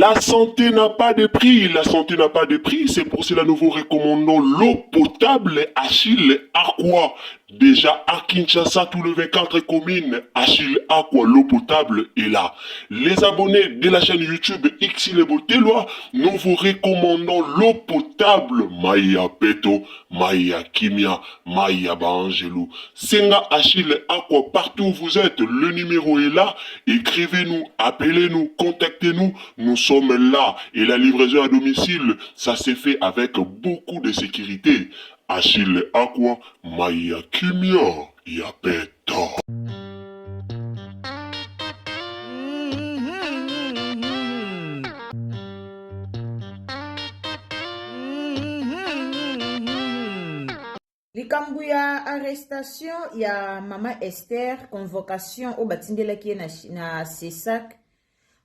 La santé n'a pas de prix, la santé n'a pas de prix, c'est pour cela que nous vous recommandons l'eau potable Achille Aqua. Déjà à Kinshasa, tout le 24 communes, Achille Aqua, l'eau potable est là. Les abonnés de la chaîne YouTube Xile Botelwa, nous vous recommandons l'eau potable Maya Peto, Maya Kimia, Maya Bangelou. Senga Achille Aqua, partout où vous êtes, le numéro est là. Écrivez-nous, appelez-nous, contactez-nous. Nous sommes là et la livraison à domicile, ça s'est fait avec beaucoup de sécurité. Achille Aqua, Maya Kimia, Yapeta. Likambu ya arrestation ya Mama Esther, convocation au batindelaki na CESAC.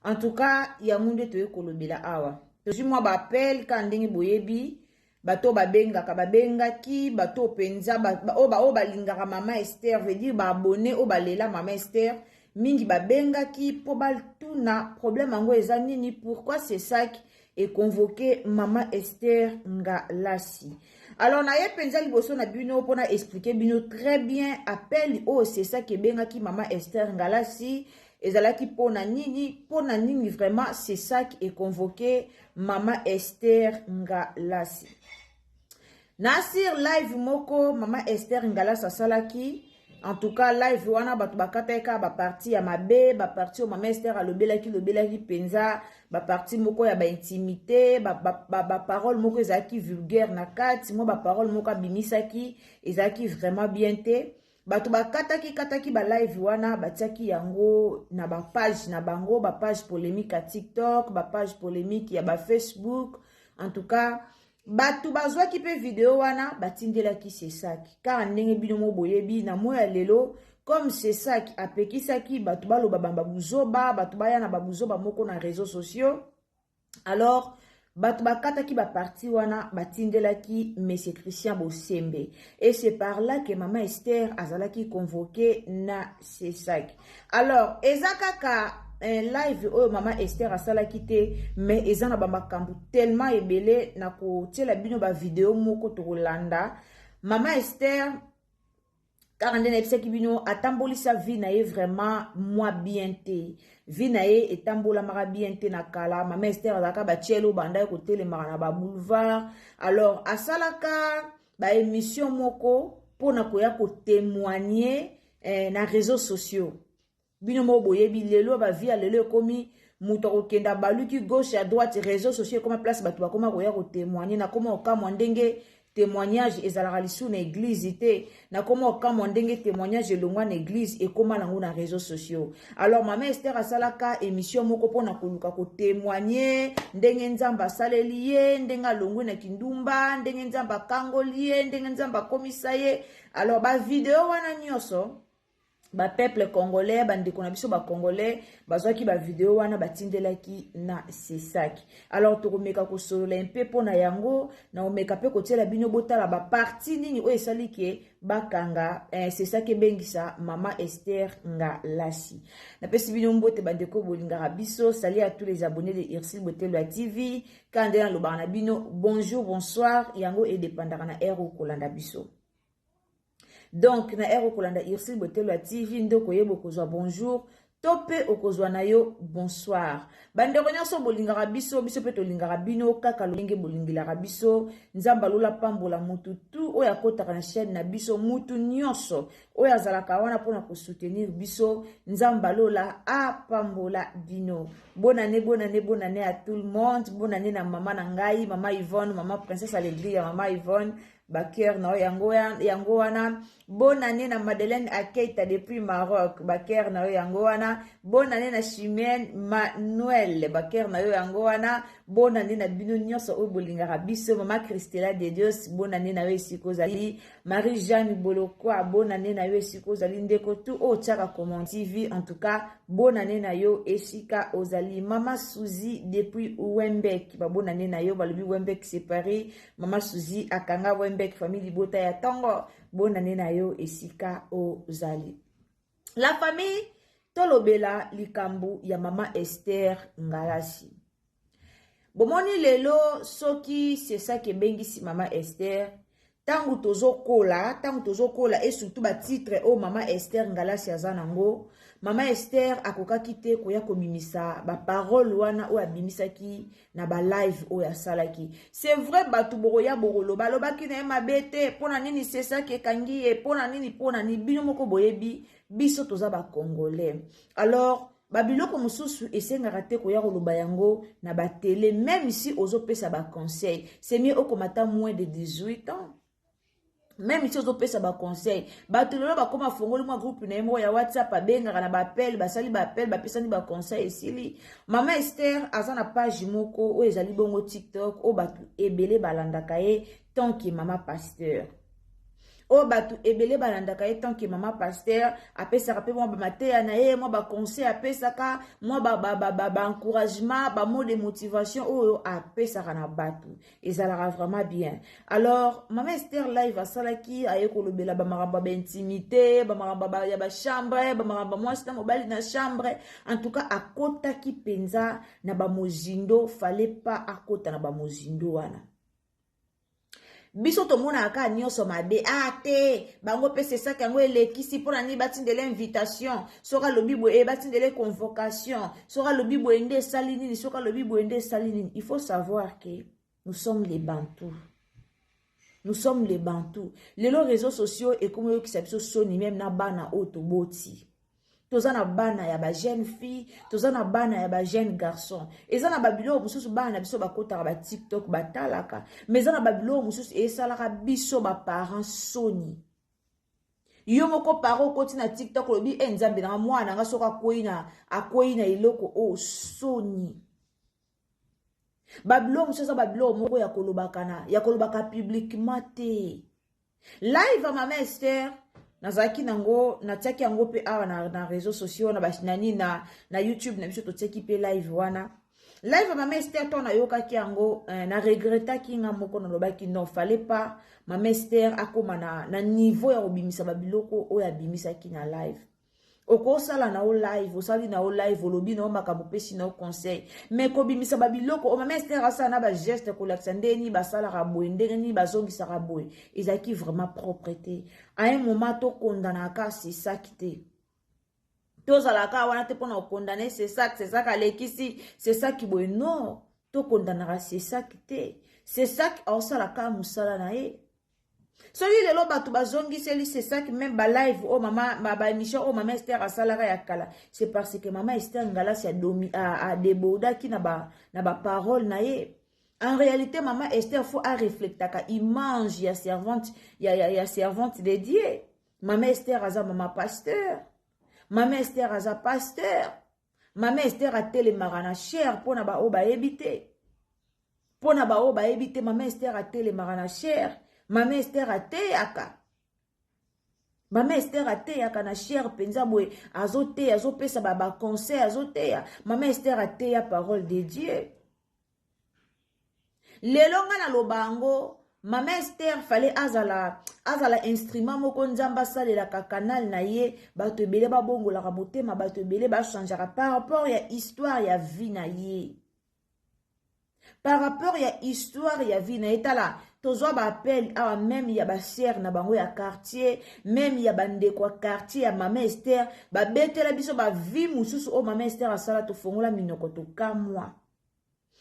En tout cas, il y a monde to ekolobela awa. Tozi mwa ba appel ka ndenge boyebi, bato babengaki, bato penza o balingaka Mama Esther, veut dire ba abonné o balela Mama Esther, mingi babengaki po baltuna problème ango eza nini, pourquoi CESAC est convoqué Mama Esther Ngalasi. Alors na ye penza liboso na bino pona expliquer bino très bien appel o CESAC ebengaki Mama Esther Ngalasi. Ezalaki pona nini vraiment c'est ça qui est convoqué Mama Esther Ngalasi. Nasir live moko Mama Esther Ngalasi asalaki. En tout cas live wana batu bakateka ba parti ya mabe, ba parti o Mama Esther alobelaki penza, ba parti moko ya ba intimité, ba parole moko ezalaki vulgaire na kati, mo ba parole moko bimisaki ezalaki vraiment bien te. Bato kataki ba live wana batiaki yango na ba page na bango, ba page polémique à TikTok, ba page polémique ya ba Facebook. En tout cas, bato bazwaki pe vidéo wana batindelaki CESAC. Car ndenge bino mo boyebi na moya lelo comme CESAC apekisaki bato baloba bamba buzoba, bato baya na babuzoba moko na réseaux sociaux. Alors bato bakataki ba parti wana batindelaki Monsieur Christian Bosembe. Et c'est par là que Mama Esther azalaki convoqué na CESAC. Alors, ezakaka live oyo Mama Esther asalaki te, mais ezana bamakambu tellement ebele na kotiela bino ba vidéo moko tokolanda. Mama Esther car ndene ebisaki bino atambolisa vie na ye vraiment moi bien te. Vie na ye etambola mara bien te na kala. Mama Esther azaka ba tielo banda ko telemaka na ba boulevard. Alors asalaka ba émission moko pona koya ko témoigner na réseaux sociaux. Bino mo boyebi lelo ba vie lelo komi muto kokenda baluki gauche à droite réseaux sociaux comme place batu ba koma koya ko témoigner na koma okamwa ndenge témoignage ezalaka lisu na église ite na koma okamwa ndenge témoignage elongwa na église ekoma nango na réseaux sociaux. Alors Mama Esther asalaka émission moko pona koluka ko témoigner ndenge nzamba asaleli ye, ndenge alongwe na kindumba, ndenge nzamba kangoli ye, ndenge nzamba komisa ye. Alors ba vidéo wana nyonso ba peuple congolais, bandeko na biso ba congolais, bazwaki ba vidéo wana batindelaki na CESAC. Alors tokomeka ko solola un peu pona yango, na omeka pe ko tiela bino botala ba parti nini o esali ke bakanga CESAC ebengisa Mama Esther Ngalasi. Na pesi bino mbote bandeko bolingaka biso, salut à tous les abonnés de Xile Botelwa TV. Kande na lobana bino bonjour, bonsoir, yango e dépendaka na ero kolanda biso. Donc, na ero kolanda Xile Botelwa TV, ndoko yebo kozwa bonjour, tope okozwa na yo bonsoir. Bandeko nyonso bolingaka biso, biso pe tolingaka bino, kaka lolenge bolingilaka biso, nzamba lola pambola mutu tu, oya kotaka na chaîne na biso, mutu nyonso, oya zalaka wana pona ko soutenir biso, nzamba lola a pambola bino. Bonne année à tout le monde, bonne année na maman Nangai, maman Yvonne, maman Princesse à l'église, maman Yvonne, Baker na yango wana. Bonne année na Madeleine Akeita depuis Maroc, Baker na yango wana. Bonne année na Chimène Manuel, Baker na yango wana. Bonne année na bino nyonso o bolingaka biso, maman Christella de Dios, bonne année na yo esiko zali. Marie-Jeanne Bolokwa, bonne année na yo esiko zali ndeko tu o tchaka comment TV. En tout cas, bonne année na yo esika ozali. Mama Suzy depuis Wembek, bonne année na yo balobi Wembek c'est Paris. Mama Suzy akanga Wembek famille Bota ya Tongo, bonne année na yo esika ozali. La famille tolobela likambu ya Mama Esther Ngalasi. Bomoni lelo soki c'est ça que bengisi Mama Esther. Tangu tozo kola et surtout ba titre o Mama Esther ngalasi azanango. Mama Esther akoka kite koya komimisa ba parole wana o abimisaki na ba live o ya salaki. C'est vrai batu boroya borolo balobaki na mabete pona nini c'est ça que kangi e pona nini bino moko boyebi biso toza ba congolais. Alors babiloko mususu esengaka te koya koloba yango na ba télé même si ozopesa ba conseil. C'est mieux okomata moins de 18 ans. Même si vous avez un conseil, batulolo ba koma fongoli mwa groupe na yemo ya WhatsApp abenga na ba appel, basali ba appel, ba pesani ba conseil esili. Mama Esther azana page moko o ezali bongo TikTok o batu ebele balandaka ye tant que Mama Pasteur. O batu ebele balandaka ye tant que Mama Pasteur apesa rapé mwa ba mateya na ye mwa ba conseil apesa ka mwa ba encouragement ba mot de motivation o apesa na batu ezalaka vraiment bien. Alors Mama Esther live asalaki aye kolobela ba maramba ba intimité ba maramba ya ba chambre ba maramba mwasi na mobali na chambre en tout cas akota ki penza na ba mozindo fallait pas akota na ba mozindo wana. Biso to mona aka nyonso mabe te bango pese ça kango elekisi pona ni batindele invitation soka lobi bo e batindele convocation soka lobi bo ende salini soka lobi bo ende salini. Il faut savoir que nous sommes les Bantous. Nous sommes les Bantous. Les réseaux sociaux et comme yo kisabso soni même na bana otoboti. Tozana bana ya ba jeune fille, tozana bana ya ba jeune garçon. Ezana babilo mususu bana biso bakota ba TikTok batalaka, mais ezana babilo mususu esalaka biso ba parents soni. Yo moko paro koti na TikTok lobi nzambe na mwana nga soka akoyi na iloko o soni. Babilo mususu babilo moko ya kolobaka publiquement te. Live à Mama Esther nazaki nango natiaki yango pe awa na réseaux sociaux na bashinani na YouTube na biso totiaki pe live wana live Mama Esther to na yokaki yango na regretaki nga moko na lobaki non fallait pas Mama Esther akoma na niveau ya obimisa babiloko o ya bimisaki na live. Oko sala na o live, osali na o live, olobi na o makambo pesi na o conseil. Mais ko bimisa babiloko, o Mama Esther asa na ba geste ko laksande ni ba sala raboe, ndenge ni ba zongi sa raboe. Ezaki vraiment propreté. À un moment to condamna ka c'est ça qui te. To sala ka wana te pona condamner c'est ça kalekisi, c'est ça qui boy non. To condamnera c'est ça qui te. C'est ça qui o sala ka musala na e. Soki lelo batu bazongi seli c'est ça que même ba live oh mama ba émission oh Mama Esther asalaka ya kala c'est parce que Mama Esther ngalasi a deboda ki na ba parole na ye. En réalité Mama Esther faut a reflectaka image ya servante ya servante de Dieu. Mama Esther aza Mama Pasteur. Mama Esther aza pasteur. Mama Esther a telemaka na cher pona ba o ba ebite. Pona ba o ba ebite Mama Esther a telemaka na cher. Mama Esther ateyaka. Mama Esther ateyaka na cher penza boye azote azopesa ba conseil azoteya. Mama Esther ateya parole de Dieu. Lelo nga na lobango Mama Esther fallait azala instrument moko nzamba salela ka canal na ye bato ebele ba bongola ka motema bato ebele ba changer par rapport ya histoire ya vie na ye. Par rapport ya histoire ya vie na etala tozwa ba appel awa même ya ba sœur na bango ya quartier même ya bande kwa quartier ya Mama Esther ba betela biso ba vie mususu o Mama Esther asala to fongola minoko to kamwa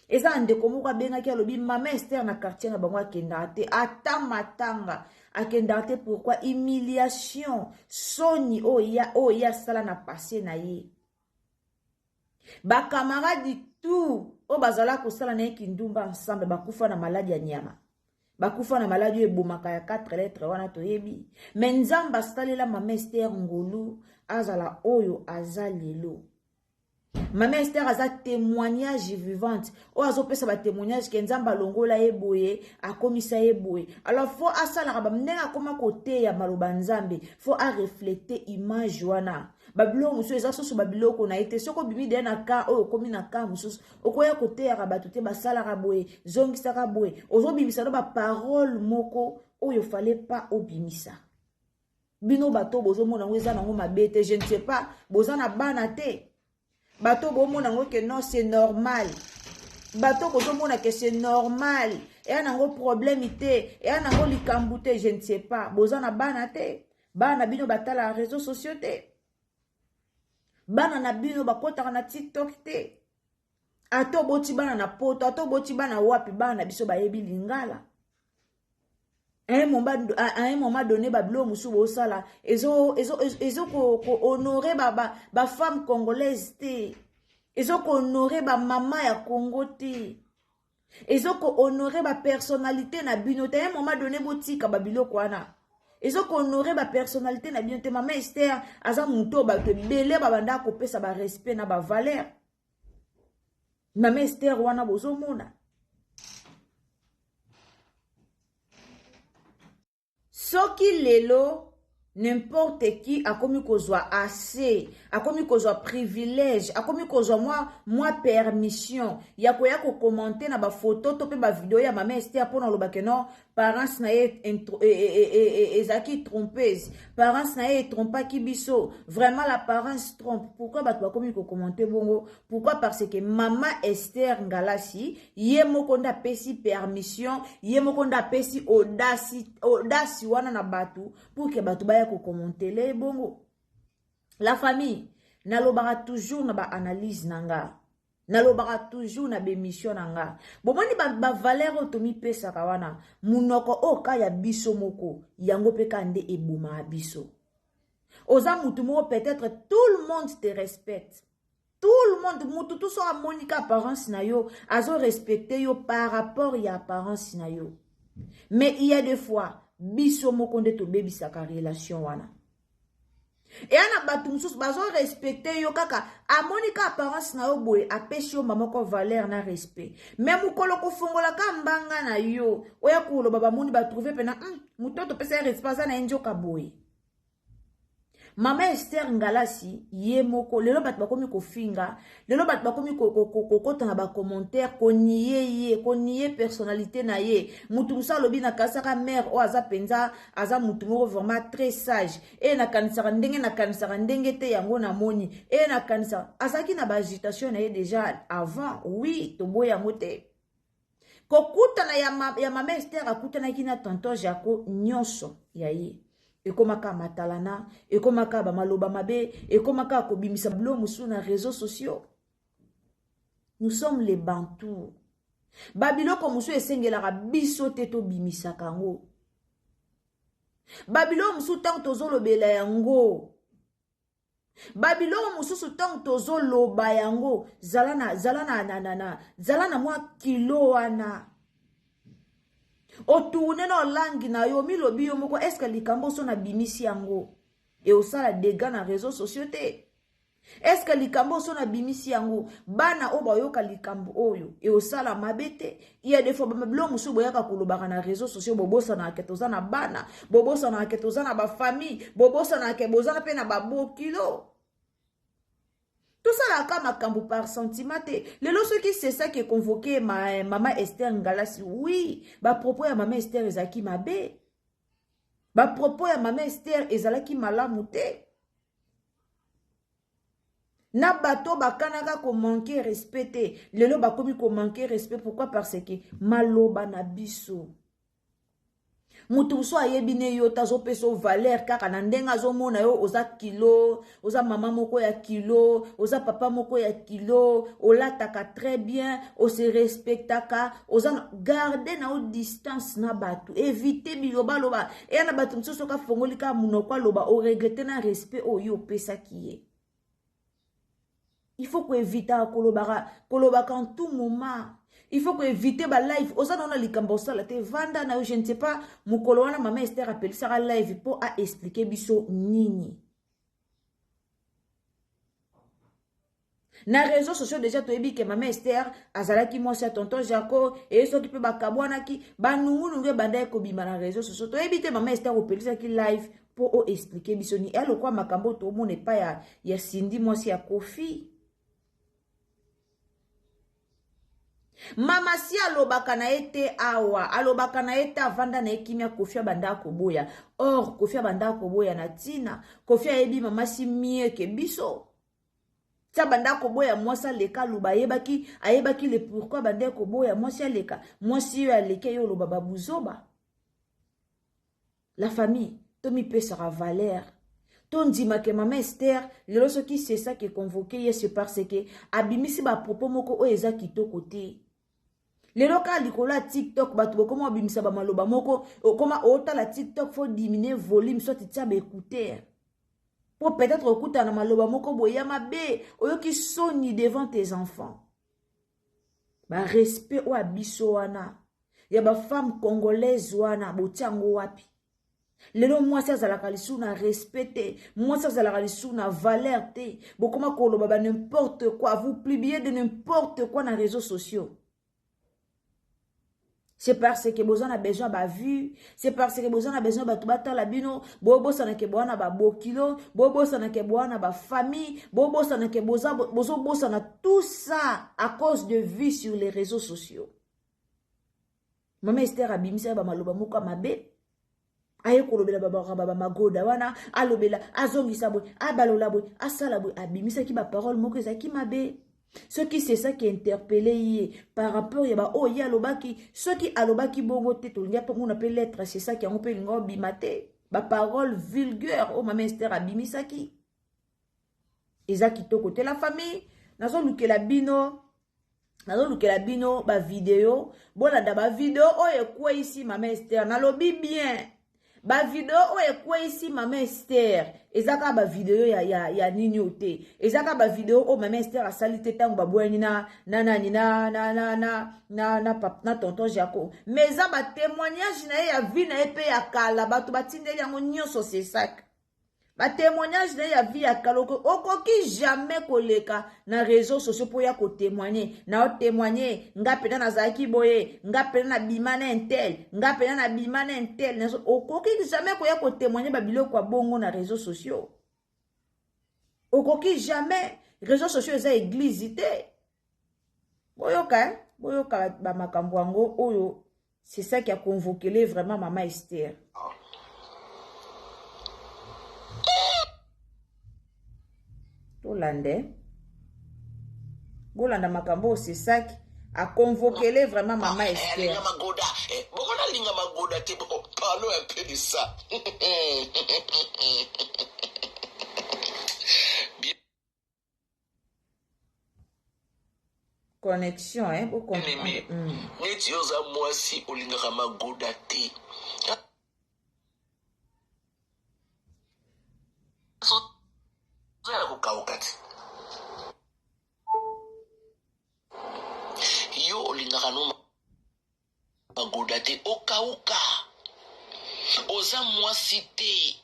eza ndeko moko bengaki alobi Mama Esther na quartier na bango akenda te ata matanga akenda te pourquoi humiliation soni o ya sala na passé na ye ba camarade tout o bazala ko sala na kindumba ensemble bakufa na maladie ya nyama bakufa na maladie ebomaka ya 4 lettres wana toyebi mais nzamba salela Mama Esther ngolu azala oyo azalelo. Mama Esther aza témoignage vivante o azopesa ba témoignage ke nzamba longola eboye akomisa eboye. Alors faut asala ba mnenga akoma kote ya maloba nzambe faut a refléter image wana babilo musu eza soso babilo ko na ete soko bimi de na ka oyo komi na ka musu okoya kote ya bato te basala raboye zongisa raboye ozobimisa no ba parole moko oyo fallait pas obimisa. Bino bato bozo mona ngweza nango mabete je ne sais pas bozana bana te. Bato bomo nango que non c'est normal. bato kozomona que c'est normal eya nango problème te eya nango likambu te je ne sais pas boza na bana te bana bino batala réseaux sociaux te bana na bino bakotaka na TikTok te ato boti bana na poto ato boti bana wapi bana biso bayebi lingala à un moment donné babilo musu bosala ezo ko honorer ba femme congolaise te ezo ko honorer ba mama ya Congo te ezo ko honorer ba personnalité na bino te à un moment donné botika babilo kwana ezo ko honorer ba personnalité na bino te mama Esther aza muto ba te belé ba banda ko pesa ba respect na ba valeur mama Esther wana bozomona soki lelo n'importe qui a commis kozwa assez a commis kozwa privilège a commis kozwa moi permission ya koya ko commenter na ba photo to pe ba vidéo ya mama Esther pour na lobake non parents na ye ezaki trompeuse parents na ye trompaki biso vraiment la parents trompe pourquoi bato ba commis ko commenter bongo pourquoi parce que mama Esther Ngalasi ye moko nda pesi permission ye moko nda pesi audace wana na batu pour que batu baya ko commenter les bongo la famille nalobaka toujours na ba analyse nanga nalobaka toujours na bémission nanga bomoni ba valeur otomi pesa kawana munoko oka ya biso moko yango pe kande ebuma biso oza mutu moko peut-être tout le monde te respecte tout le monde mutu tout so amonika apparence na yo azo respecter yo par rapport ya apparence na yo mais il y a des fois biso moko nde to bebisaka relation wana et ana batu mususu bazo respecter yo kaka amonika apparence na yo boye apesi yo mamoko valeur na respect même mukolo kofongola ka mbanga na yo oya kuloba bamoni ba trouver pena mutoto pesa respect na enjoka boye mama Esther Ngalasi ye moko lelo bat bakomi kofinga lelo bat bakomi kokota na ba commentaire ko nié personnalité na ye mutu musa lobi na kasaka mère o aza penza aza mutu moko vraiment très sage et na kanisaka ndenge te yango na moni et na kanisa azaki na ba agitation na ye déjà avant oui to boya mote kokuta na ya mama Esther akutana kina tonton Jaco nyonso ya ye ekomaka matalana ekomaka ba maloba mabe ekomaka ko bimisa blo musu na réseaux sociaux nous sommes les bantous babiloko musu esengelaka biso te to bimisa kango babilo musu tant tozolobela yango babilo musu tant tozoloba yango zala na mwa kilo wana otourne na langi na yo milobi yo moko est-ce que likambo so na bimisi yango et osala dégâts na réseaux sociaux te est-ce que likambo so na bimisi yango bana o bayoka likambo oyo et osala mabete il y a des fois bablo musu boyaka kolobaka na réseaux sociaux bobosa na ketoza na bana bobosa na ketoza na ba famille bobosa na ke bozana pe na babokilo tout ça là comme makambo par sentiment te lelo soki c'est ça qui est convoqué mama Esther Ngalasi oui ba propos ya mama Esther ezaki mabe ba propos ya mama Esther ezalaki malamu te na bato bakanaka ko manquer respect te lelo bakomi ko manquer respect pourquoi parce que maloba na biso mutu so ayebine yo tazo peso valeur kaka na ndenga zo mona yo oza kilo oza mama moko ya kilo oza papa moko ya kilo olataka très bien o se respectaka oza garder na o distance na batu éviter biloba loba e na batu mso ka fongolika munoko loba o regretter na respect o yo pesa kiye il faut que éviter koloba en tout moment. Il faut que éviter ba live. Osa na likambo sala te vanda na je ne sais pas mukolo wana mama Esther appelle ça live pour a expliquer biso nini. Na réseaux sociaux déjà to ebi ke mama Esther azalaki moi sa tonton Jaco et so ki pe bakabwana ki ba nungu banda ko bima na réseaux sociaux to ebi te mama Esther opelisa ki live pour expliquer biso ni elle quoi makambo to mo ne pas ya Cindy moi si ya Kofi. Mama si alobaka na ete awa alobaka na ete avanda na ekimia Kofi banda koboya or Kofi banda koboya na tina Kofi ebi mama si mie ke biso tia banda koboya mwasi aleka luba ayebaki le pourquoi banda koboya mwasi aleka mwasi yo aleke yo loba babuzoba. La famille tomi pesera valeur ton dima ke Maman Esther lelo soki c'est ça qui est convoqué c'est parce que abimisi ba propos moko o eza kitoko te. Lelo ka likolo ya TikTok bato bokoma abimisa ba maloba moko okoma ota la TikTok faut diminuer volume soit tia ba écouter. Pour peut-être écouter na maloba moko boya mabe oyoki soni devant tes enfants. Ba respect o abiso wana ya ba femme congolaise wana botiango wapi. Lelo mwasi azalaka lisu na respect te, mwasi azalaka lisu na valeur te. Bokoma koloba ba n'importe quoi, vous publiez de n'importe quoi na réseaux sociaux. C'est parce que besoin a besoin ba vue, c'est parce que besoin a besoin ba tubata la bino, bobo sana ke bwana ba bokilo, bobo sana ke bwana ba famille, bobo sana ke bozo sana tout ça à cause de vie sur les réseaux sociaux. Maman Esther abimisa ba maloba moko mabe. Aye kolobela baba magoda wana alobela azongisa boy abalola boy asala boy abimisa ki ba parole moko ezaki mabe. Ce qui c'est ça qui interpellé par rapport ya ba oya alobaki ce qui alobaki bongo te to ngia pongo na pe lettre c'est ça qui a ngopé ngo bimate ba parole vulgaire o Maman Esther abimisa ki ezaki to côté la famille nazo lukela bino ba vidéo bolanda ba vidéo oye kwa ici Maman Esther nalobi bien. Ba vidéo o ekwe ici Maman Esther ezaka ba vidéo ya nini ote ezaka ba vidéo o Maman Esther asali te tango babweni na tonton Jaco mais za ba témoignage na ya vie na pe ya kala bato batindeli yango nyonso c'est ça ba témoignage na ya vie ya kala okoki jamais koleka na réseaux sociaux pour ya ko témoigner na o témoigner nga pena na zaki boye nga pena na bimana intel nga pena na bimana intel okoki jamais ko ya ko témoigner ba biloko kwa bongo na réseaux sociaux okoki jamais réseaux sociaux eza église te boyoka ba makambo yango oyo c'est ça qui a convoqué vraiment Maman Esther. Bolanda makambo c'est ça qui a convoqué vraiment Maman Esther. Linga magoda te parlons un peu de ça. Connexion hein beaucoup. Neti oza mwasi olinga magoda te. Yo olingaka no magoda te okauka oza mwasi te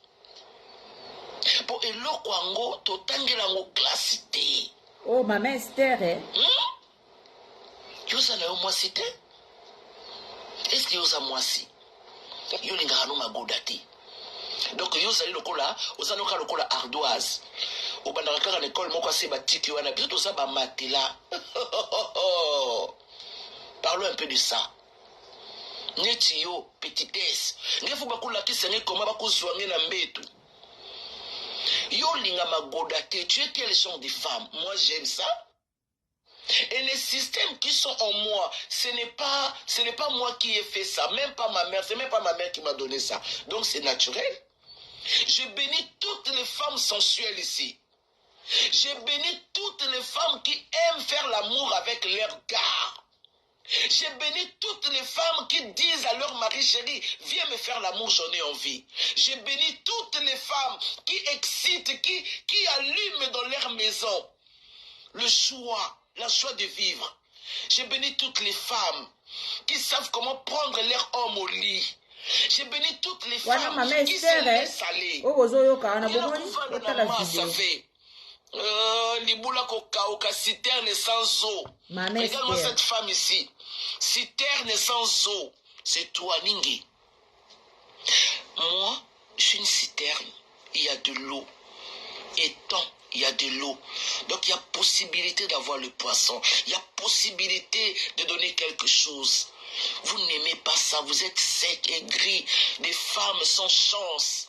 po eloko yango totangela yango klasi te. Oh Maman Esther yo oza na yo mwasi te est-ce que yo oza mwasi yo olingaka no magoda te donc yo ozali lokola oza noka lokola ardoise obandaka kaka na ekole moko ase batiki wana biso toza bamatela. Parlons un peu de ça. Neti yo petitesse ngefu bakulakisa nge koma bakozwa nge na mbetu yo linga magoda te. Tu es quel genre de femme? Moi j'aime ça. Et les systèmes qui sont en moi, ce n'est pas moi qui ai fait ça, même pas ma mère, c'est même pas ma mère qui m'a donné ça. Donc c'est naturel. Je bénis toutes les femmes sensuelles ici. Je bénis toutes les femmes qui aiment faire l'amour avec leur gars. Je bénis toutes les femmes qui disent à leur mari, chéri, viens me faire l'amour, j'en ai envie. Je bénis toutes les femmes qui excitent, qui allument dans leur maison le choix, la joie de vivre. Je bénis toutes les femmes qui savent comment prendre leur homme au lit. Je bénis toutes les femmes qui se laissent aller. Liboula kokauka citerne sans eau. Regarde-moi cette femme ici. Citerne sans eau. C'est toi, Ningi. Moi, je suis une citerne. Il y a de l'eau. Et tant, il y a de l'eau. Donc, il y a possibilité d'avoir le poisson. Il y a possibilité de donner quelque chose. Vous n'aimez pas ça. Vous êtes sec et gris. Des femmes sans chance.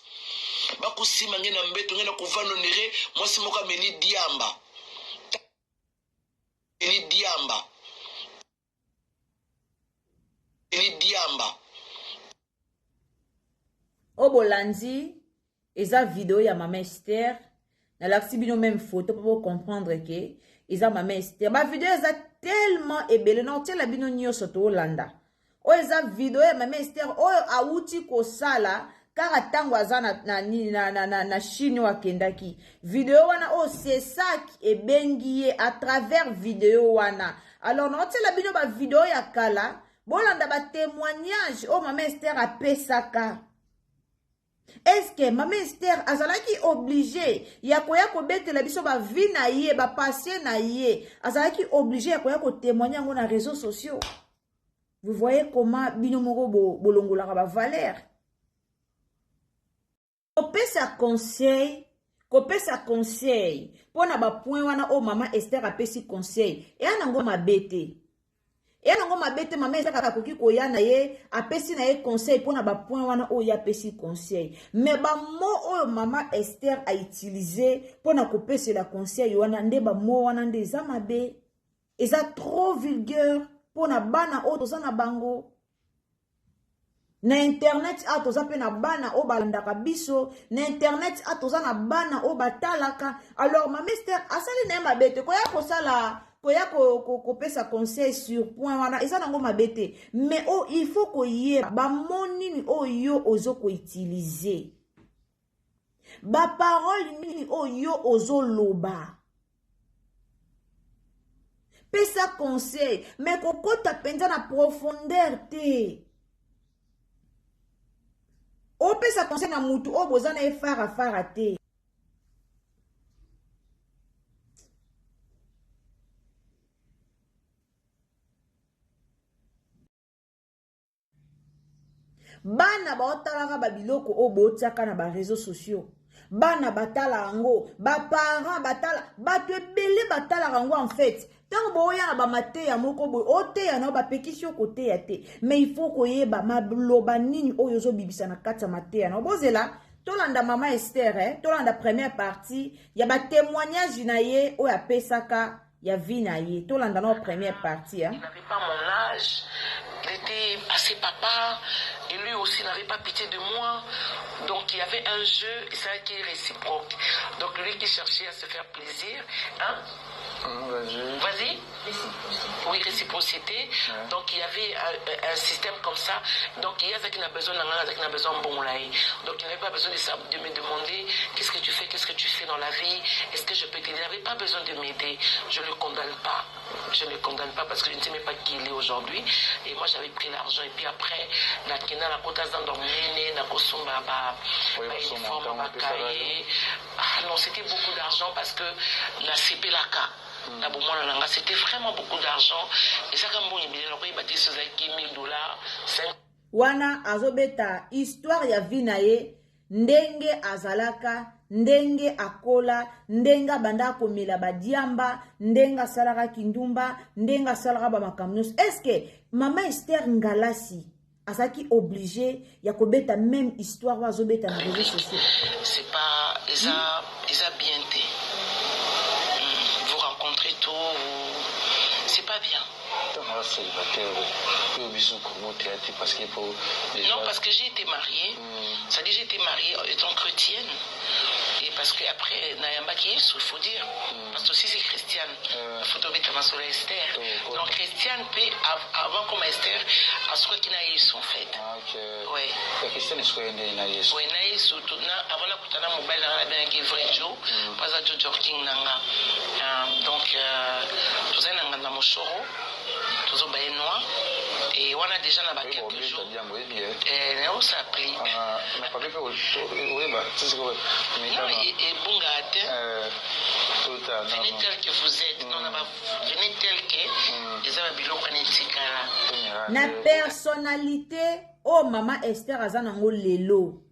Bakusima ngena mbeto ngena kuvano nere. Moi, c'est moi qui me diamba. Eli Diamba. Eli Diamba. Obolandi, eza vidéo ya Maman Esther. Na laksi bino même photo pour comprendre que eza Maman Esther. Ba vidéo eza tellement ebele na otela bino nyoso to Olanda. O eza vidéo ya Maman Esther oyo awuti kosala kaka tango aza na Chine wakendaki. Vidéo wana o sesak ebengi ye à travers vidéo wana. Alors na otela bino ba vidéo ya kala bolanda ba témoignage o Maman Esther apesaka. Est-ce que Maman Esther azalaki obligé ya koya kobetela biso ba vie na ye ba passé na ye azalaki obligé ya koya ko témoigner ngo na réseaux sociaux? Vous voyez comment bino moko bolongolaka ba valeur. Kopesa conseil pona ba point wana o Maman Esther apesi conseil e anango mabete. Et nango mabete Maman Esther akakoki koya na ye apesi na ye conseil pona ba point wana o ya pesi conseil. Mais ba mo o Maman Esther a utilisé pona kopesa la conseil wana nde ba mo wana nde za mabe. Eza trop vulgaire pona bana o toza na bango. Na internet a toza pe na bana o balandaka biso, na internet a toza na bana o batalaka. Alors Maman Esther asali na mabete koya kosala koya kopesa conseil sur point wana eza nango mabete. Mais oh il faut koye ba monini o yo ozo ko utiliser. Ba parole nini o yo ozo loba. Pesa conseil mais kokota penza na profondeur te. O pesa conseil na mutu o bozana e fara te. Bana baotalaka babiloko o botiaka na ba réseaux sociaux. Bana batala ango, ba parents batala, bato ebele batala ango en fait. Tant boya na ba mateya moko boy, oteya na ba pekisio kote ya te. Mais il faut koyeba mabloba nini oyo zo bibisa na kati ya mateya na bozela. Tolanda Maman Esther, tolanda première partie, ya ba témoignage na ye o ya pesaka ya vie na ye. Tolanda na première partie. Il n'avait pas mon âge. Il était assez papa et lui aussi n'avait pas pitié de moi. Donc il y avait un jeu et ça qui est réciproque. Donc lui qui cherchait à se faire plaisir, hein? Vas-y. Oui, réciprocité. Ouais. Donc il y avait un système comme ça. Donc il y a ça qui n'a besoin d'un qui n'a besoin de bon là. Donc il n'avait pas besoin de me demander qu'est-ce que tu fais dans la vie, est-ce que je peux t'aider. Il n'avait pas besoin de m'aider. Je ne le condamne pas. Je ne le condamne pas parce que je ne sais même pas qui il est aujourd'hui. Et moi j'avais pris l'argent et puis après la kena la kota zandormene na kosomba uniforme bakaye. Ah non, c'était beaucoup d'argent parce que la CPLAK c'était vraiment beaucoup d'argent. Et ça, comme il m'a dit, c'est 1000 dollars. Wana azobeta histoire ya vinaye, ndenge azalaka, ndenge akola, ndenga banda komela badiamba, ndenga salaka kindumba, ndenga salaka ba makamnos. Est-ce que Maman Esther Ngalasi azaki obligé ya kobeta même histoire wa azobeta na réseaux sociaux? C'est pas ils a bien été. Tout, c'est pas bien. Non, parce que j'ai été mariée. Ça dit j'ai été mariée étant chrétienne. Et parce que après Nayamba qui est, il faut dire. Parce que aussi c'est chrétienne. La photo est ma sur Esther. Donc chrétienne peut avant comme Esther, à ce qu'il n'a en fait. Oui. Chrétienne est naïs. Oui, naïs surtout avant la kutana mobile dans la bien qui vrai Joe, pas à Joe Jorking nanga. Donc tout ça nanga na moshoro, tout ça baie noir. Et on a déjà la quelques jours. Et on s'appelle. Non, et bon gâteau. Venez tel que vous êtes. Venez tel que les amis ont na personnalité oh Maman Esther azanango lelo.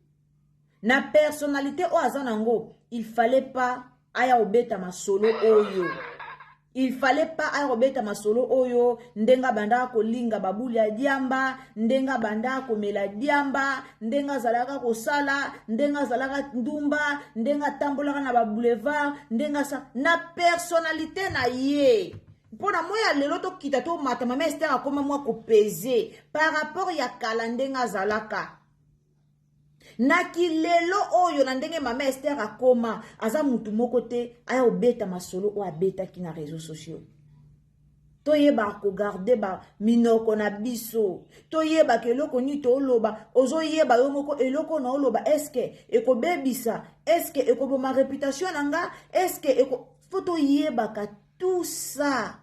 Na personnalité oh azanango, il fallait pas aya obeta masolo oyo. Il fallait pas aya obeta masolo oyo, ndenga banda ko linga babuli ya diamba, ndenga banda ko mela diamba, ndenga zalaka ko sala, ndenga zalaka ndumba, ndenga tambolaka na ba boulevard, ndenga sa na personnalité na ye. Pona moya lelo to kita to mata mama Esther akoma mwa ko peser par rapport ya kalandenga zalaka. Naki lelo oyo na ndenge mama Esther akoma aza mutu moko te aya obeta masolo o abeta ki na réseaux sociaux. Toyeba ko garder ba minoko na biso. Toyeba ke eloko ni to oloba ozo yeba yo moko eloko na oloba eske eko bebisa eske eko bo ma réputation nanga eske eko foto yeba ka tout ça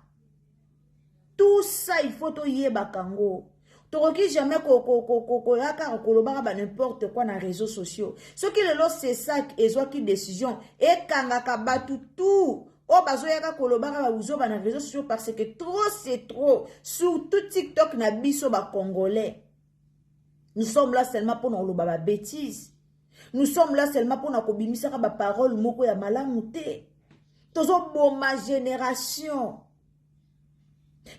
il faut toyeba kango. Toroki jamais yaka koloba ba n'importe quoi na réseaux sociaux. Ce qui le c'est ça ezwa ki décision et kangaka batu tout. Oh bazo yaka koloba ba uzo ba na réseaux sociaux parce que trop c'est trop. Surtout TikTok na biso ba congolais. Nous sommes là seulement pour nous ba bêtises. Nous sommes là seulement pour na kobimisa ba parole moko ya malamu te. Tozo boma génération.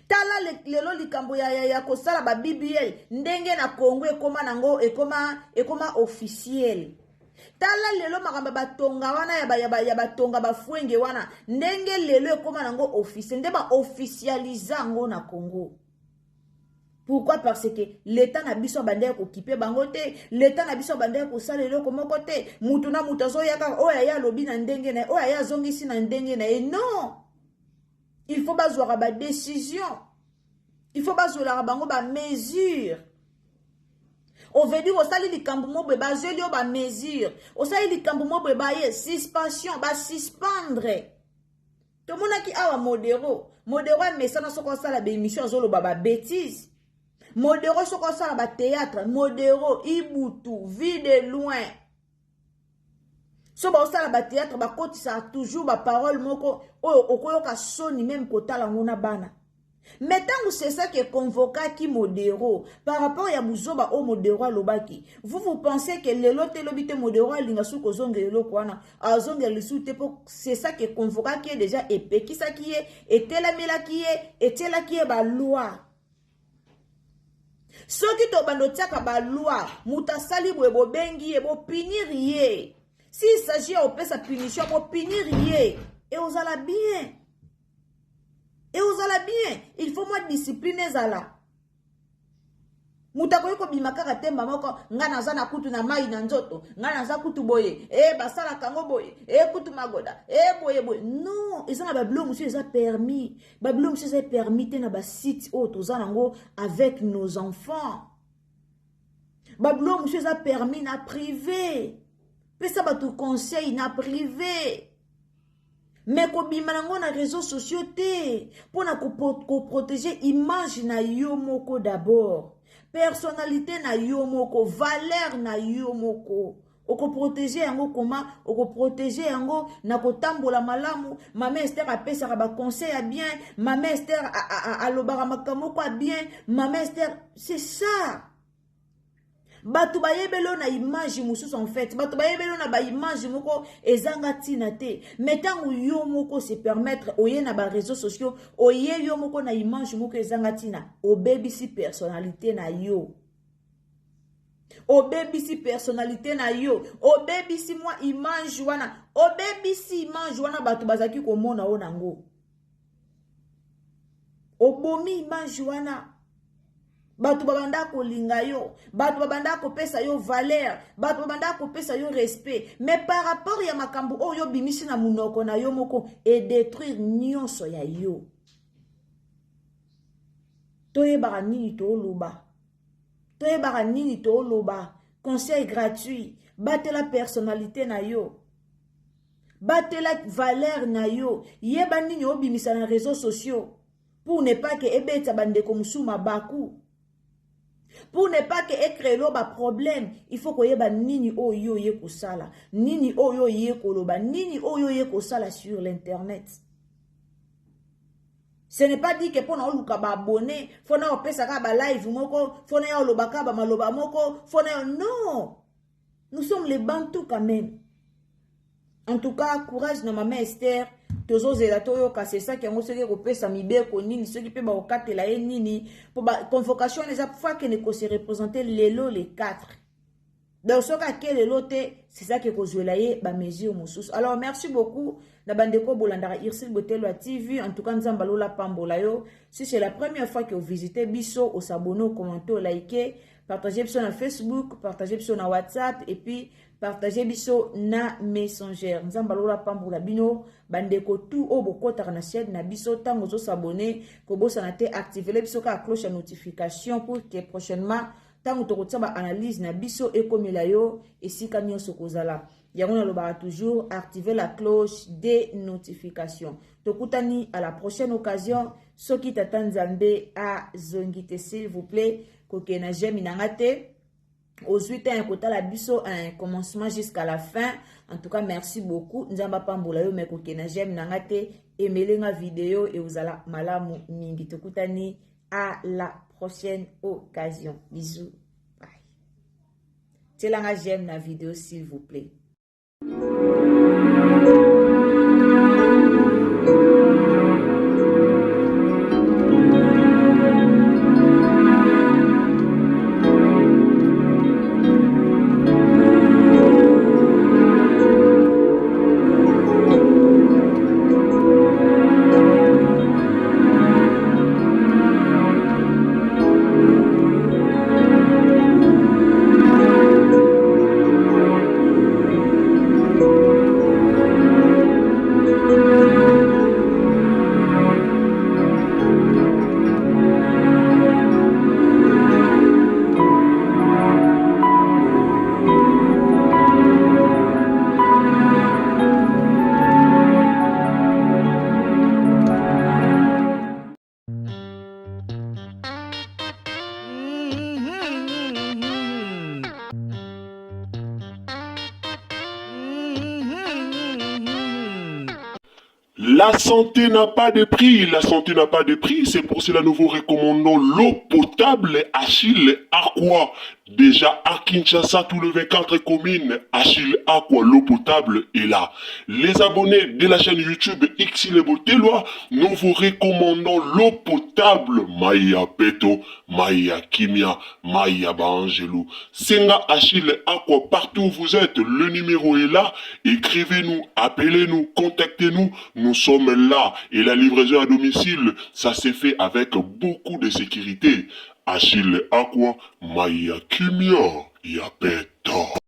Tala lelo likambo ya kosala ba BBL ndenge na Congo ekoma nango ekoma officiel. Tala lelo makamba batonga wana ya batonga bafwenge wana ndenge lelo ekoma nango officiel nde ba officializa ngo na Congo. Pourquoi? Parce que l'état na biso bande ko kipe bango te, l'état na biso bande ko sala lelo komoko te, mutu na mutu zo yaka oya ya lobi na ndenge na oya ya zongisi na ndenge na non. Il faut bazouara ba décision. Il faut bazouara bango ba mesure. On veut dire osali likambo mo be bazeli o ba mesure. Osali likambo mo be ba ye suspension ba suspendre. To mona ki awa modéro mesana soko sala ba émission zolo ba bêtise. Modéro soko sala ba théâtre, modéro ibutu vie de loin. So ba osala ba théâtre ba kotisa toujours ba parole moko okoyoka soni même kotala ngona bana. Maintenant c'est ça qui est convoqué qui modéro par rapport ya buzoba o modéro lobaki. Vous pensez que le lote lobite modéro linga suko zonge loko wana azonge lisute pour c'est ça qui est convoqué qui est déjà épée qui ça qui est etela mela qui est ba loi. Soki to bando tiaka ba loi mutasali bo bengi e bo pinirier. S'il s'agit de sa punition, pour punir rien. Et vous allez bien. Et vous allez bien. Il faut moi discipliner zala. Mutakoyo ko bimakaka temba moko ngana zana kutu na mai na nzoto ngana za kutu boye basala kango boye kutu magoda boye non ils ont ba blog monsieur ils a permis ba blog monsieur ils a permis te na ba site auto zanango avec nos enfants ba blog monsieur ils a permis na privé. Ça va tout conseil na privé. Mais ko bimanango na réseaux sociaux te pour na ko protéger image na yo moko d'abord. Personnalité na yo moko, valeur na yo moko. Oko protéger yango comment? Oko protéger yango na ko tambola malamu. Mama Esther a pesa ba conseil à bien, Mama Esther a lobara makamoko a bien, Mama Esther, c'est ça. Batu bayebelo na image mususu en fait batu bayebelo na ba image moko ezanga tina te metango yo moko se permettre oye na ba réseaux sociaux oye yo moko na image moko ezanga tina obebisi personnalité na yo obebisi personnalité na yo obebisi moi image wana batu bazaki komona o nango obomi image wana batu babanda ko linga yo, batu babanda ko pesa yo valeur, batu babanda ko pesa yo respect. Mais par rapport ya makambu o yo bimisi na munoko na yo moko et détruire nyonso ya yo. Toye barani to loba. Toye barani to loba. Conseil gratuit. Batte la personnalité na yo. Batte la valeur na yo. Yeba nini o bimisa na réseaux sociaux. Pour ne pas que ebeta bande komsuma baku. Pour ne pas que écrélo ba problème, il faut que yeba nini oyo ye ko sala, nini oyo ye ko loba, nini oyo ye ko sala sur l'internet. Ce n'est pas dit que pour na oluka ba abonné, faut na opesa ka ba live moko, faut na oloba ka ba maloba moko, faut na non. Nous sommes les Bantous quand même. En tout cas, courage na Mama Esther. Tozo zelatoyo ka c'est ça qui a seke ko pesa mibeko nini ceux qui peut ba okatela ye nini pour ba convocation les fois que ne ko se représenter lelo les 4 Donc, ce qui est c'est ça qui est causé ba mesure mosusu. Alors, merci beaucoup. Na bandeko bolandara Irsil Botelo à TV. En tout cas, nous avons la pambola yo. Si c'est la première fois que vous visitez Bisso, au s'abonner, au commenter, au liker, partagez Bisso na Facebook, partagez Bisso na WhatsApp et puis partagez Bisso na Messenger. Nous avons la pambola bino. Bandeko tout au bokota na chaîne na Bisso tango zo s'abonner, ko bo sanate activer Bisso ka cloche à notification pour que prochainement tango to ba analyse na Bisso ekomela yo esika nyonso kozala. Yango na loba toujours activer la cloche des notifications. Tokutani à la prochaine occasion. Soki tata Nzambe a zongite s'il vous plaît. Koke na j'aime inangate. Aux 8 ans, kota la Bisso un commencement jusqu'à la fin. En tout cas, merci beaucoup. Nzamba pambola yo me koke na j'aime inangate. Aimez la vidéo et vous allez malamu mingi. Tokutani à la prochaine occasion. Bisous. Bye. C'est la j'aime la vidéo s'il vous plaît. La santé n'a pas de prix, la santé n'a pas de prix, c'est pour cela nous vous recommandons l'eau potable Achille Aqua. Déjà à Kinshasa, tous les 24 communes, Achille Aqua, l'eau potable est là. Les abonnés de la chaîne YouTube Xile Boteloa, nous vous recommandons l'eau potable Maya Peto, Maya Kimia, Maya Bangelou. Senga Achille Aqua, partout où vous êtes, le numéro est là. Écrivez-nous, appelez-nous, contactez-nous. Nous sommes là et la livraison à domicile, ça s'est fait avec beaucoup de sécurité. Achille Aqua, Maya Kimia, Yapeta.